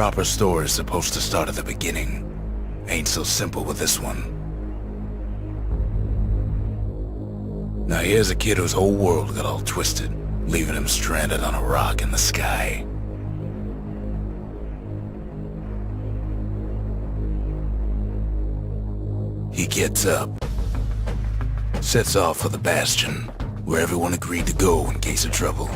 proper story is supposed to start at the beginning. Ain't so simple with this one. Now here's a kid whose whole world got all twisted, leaving him stranded on a rock in the sky. He gets up, sets off for the Bastion, where everyone agreed to go in case of trouble.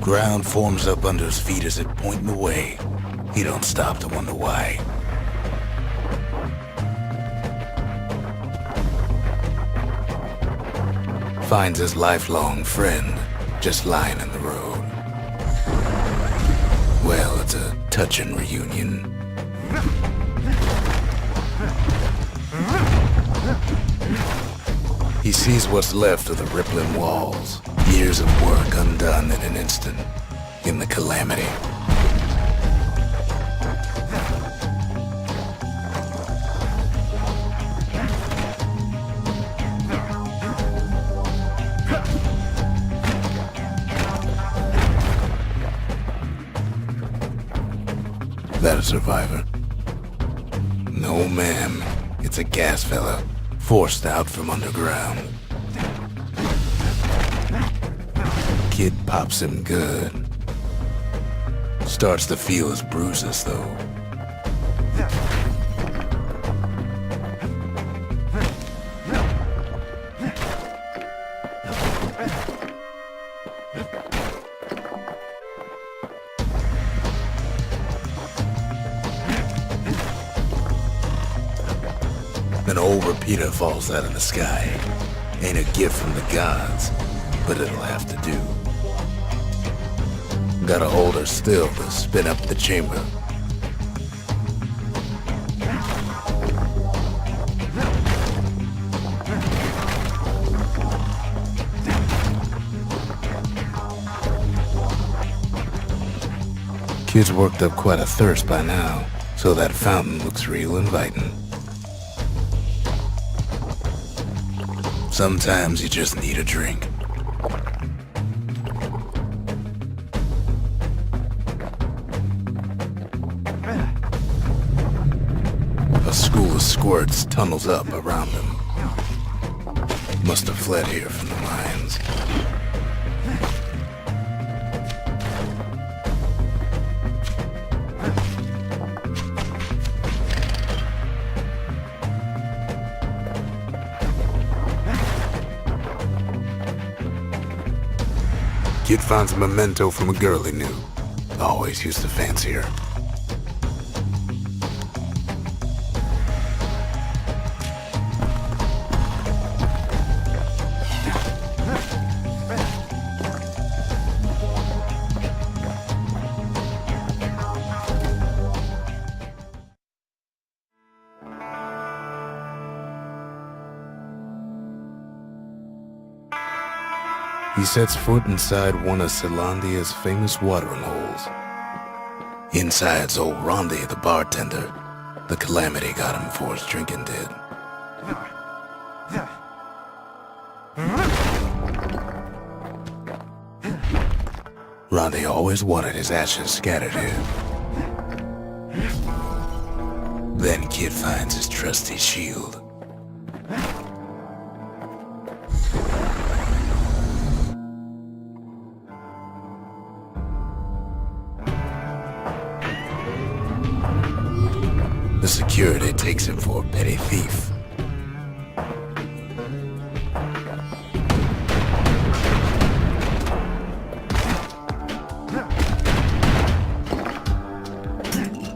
Ground forms up under his feet as it pointing away. He don't stop to wonder why. Finds his lifelong friend just lying in the road. Well, it's a touching reunion. He sees what's left of the rippling walls. Years of work undone in an instant, in the calamity. That a survivor? No, ma'am. It's a gas fella, forced out from underground. Kid pops him good. Starts to feel his bruises, though. An old repeater falls out of the sky. Ain't a gift from the gods, but it'll have to do. Gotta hold her still to spin up the chamber. Kid's worked up quite a thirst by now, so that fountain looks real inviting. Sometimes you just need a drink. A school of squirts tunnels up around him. Must have fled here from the mines. Kid finds a memento from a girl he knew. Always used to fancy her. He sets foot inside one of Zealandia's famous watering holes. Inside's old Rondi, the bartender. The calamity got him before his drinking did. Rondi always wanted his ashes scattered here. Then Kid finds his trusty shield. The security takes him for a petty thief.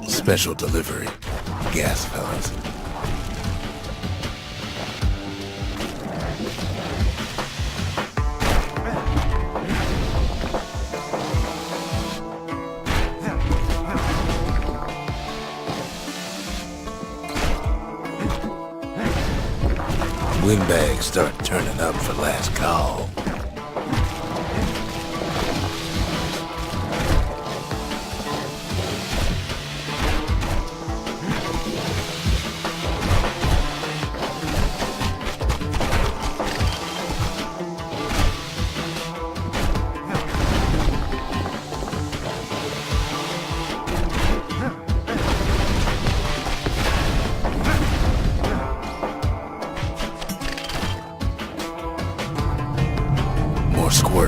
Special delivery, gas fellas. Windbags start turning up for last call.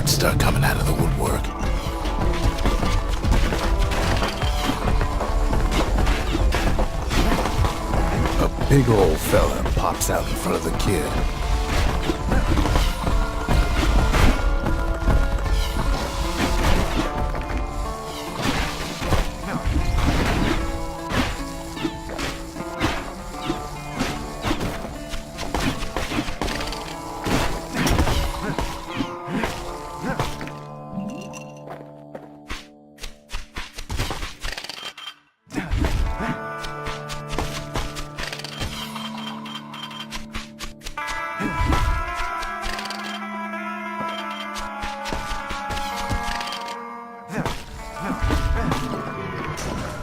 birds start coming out of the woodwork. A big old fella pops out in front of the kid.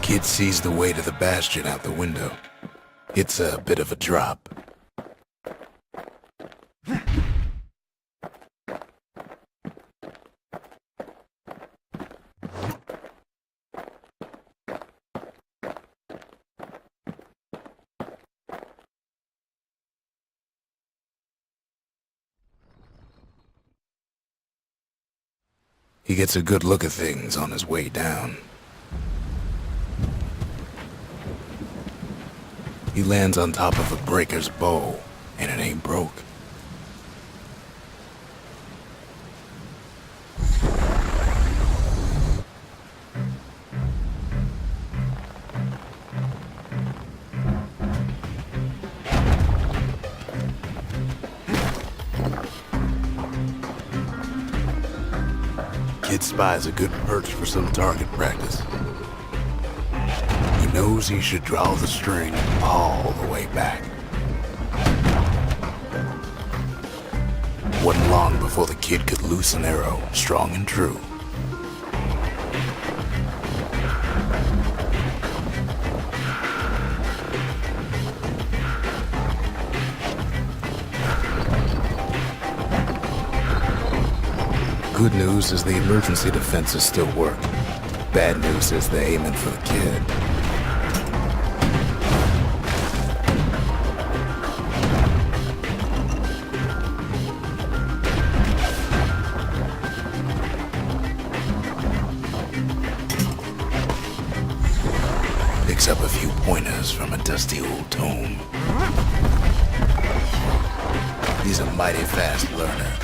Kid sees the way to the Bastion out the window. It's a bit of a drop. He gets a good look at things on his way down. He lands on top of a breaker's bow, and it ain't broke. Kid spies a good perch for some target practice. He knows he should draw the string all the way back. Wasn't long before the kid could loose an arrow, strong and true. Good news is the emergency defenses still work. Bad news is they're aiming for the kid. Picks up a few pointers from a dusty old tome. He's a mighty fast learner.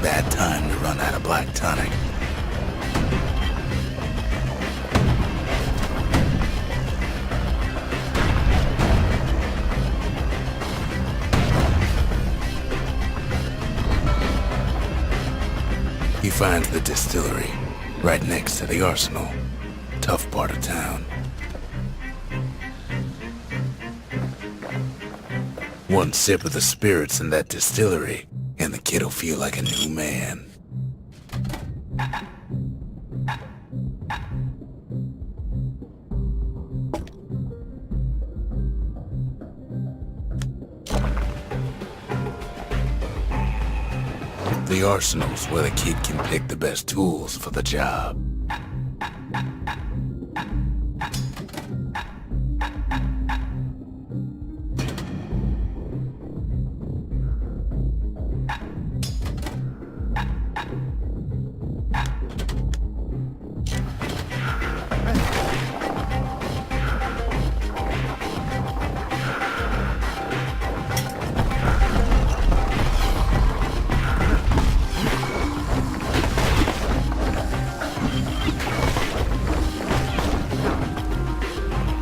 Bad time to run out of black tonic. He finds the distillery, right next to the arsenal. Tough part of town. One sip of the spirits in that distillery, and the kid'll feel like a new man. The arsenal's where the kid can pick the best tools for the job.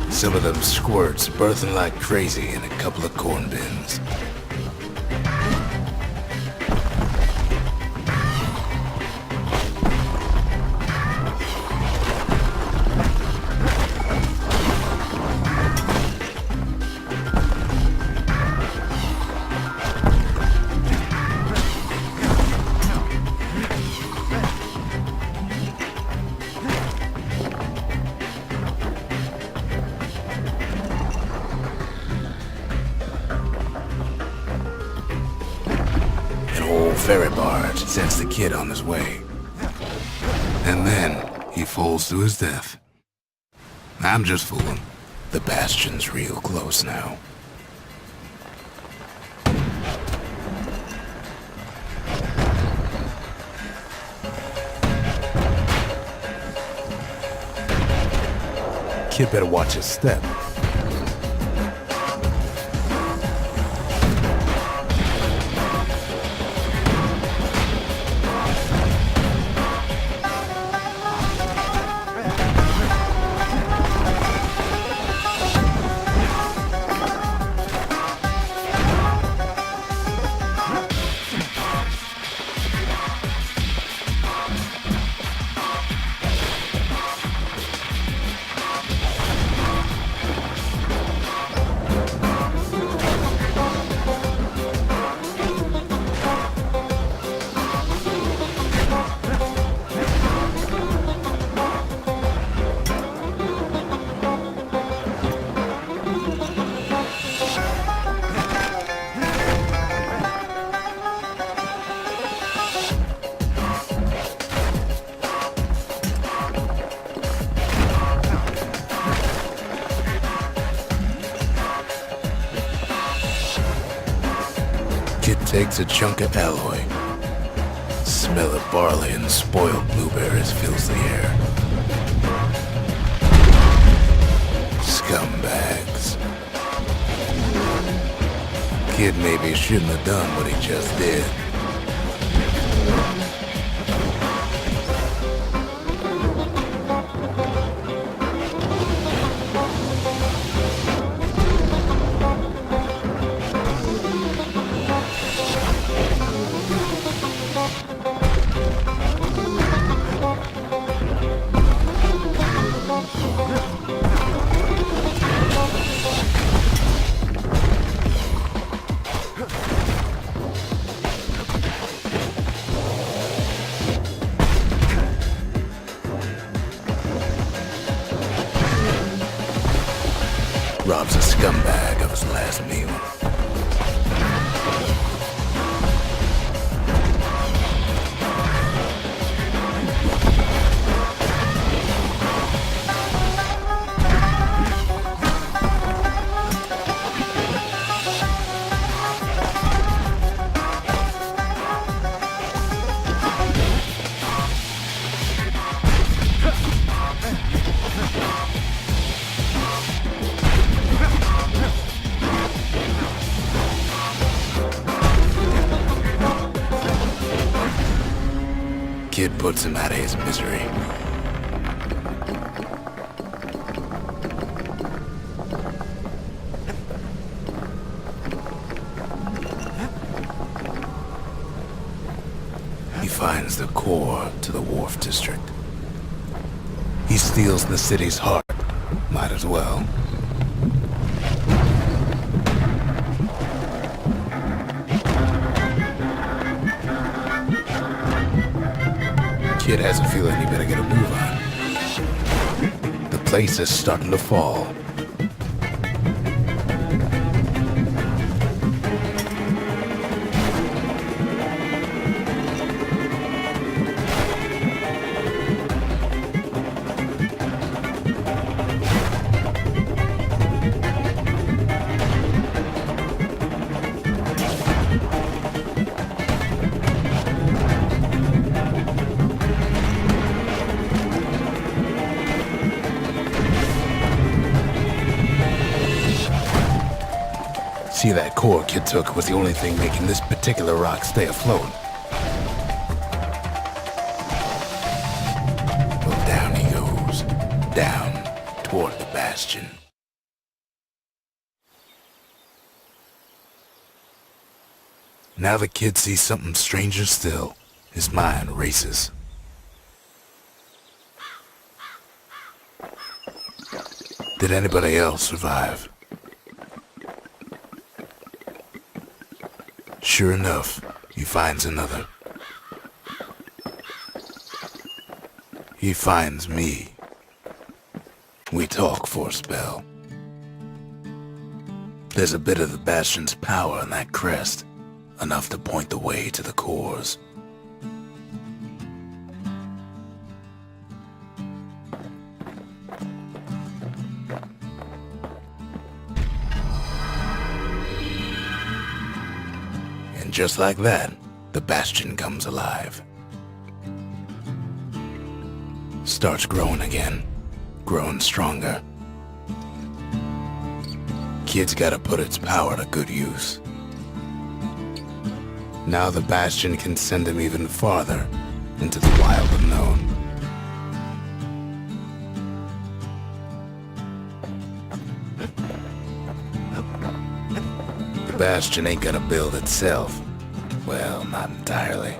Some of them squirts birthing like crazy in a couple of corn bins. ferry barge sends the kid on his way. And then he falls to his death. I'm just fooling. The Bastion's real close now. Kid better watch his step. Kid takes a chunk of alloy. Smell of barley and spoiled blueberries fills the air. Scumbags. Kid maybe shouldn't have done what he just did. Robs a scumbag of his last meal. Kid puts him out of his misery. He finds the core to the Wharf District. He steals the city's heart. Might as well. Kid has a feeling he better get a move on. The place is starting to fall. See, that core Kid took was the only thing making this particular rock stay afloat. Well, down he goes. Down toward the Bastion. Now the Kid sees something stranger still. His mind races. Did anybody else survive? Sure enough, he finds another. He finds me. We talk for a spell. There's a bit of the Bastion's power in that crest. enough to point the way to the cores. And just like that, the Bastion comes alive. Starts growing again, growing stronger. Kid's gotta put its power to good use. Now the Bastion can send him even farther into the wild unknown. The Bastion ain't gonna build itself. Well, not entirely.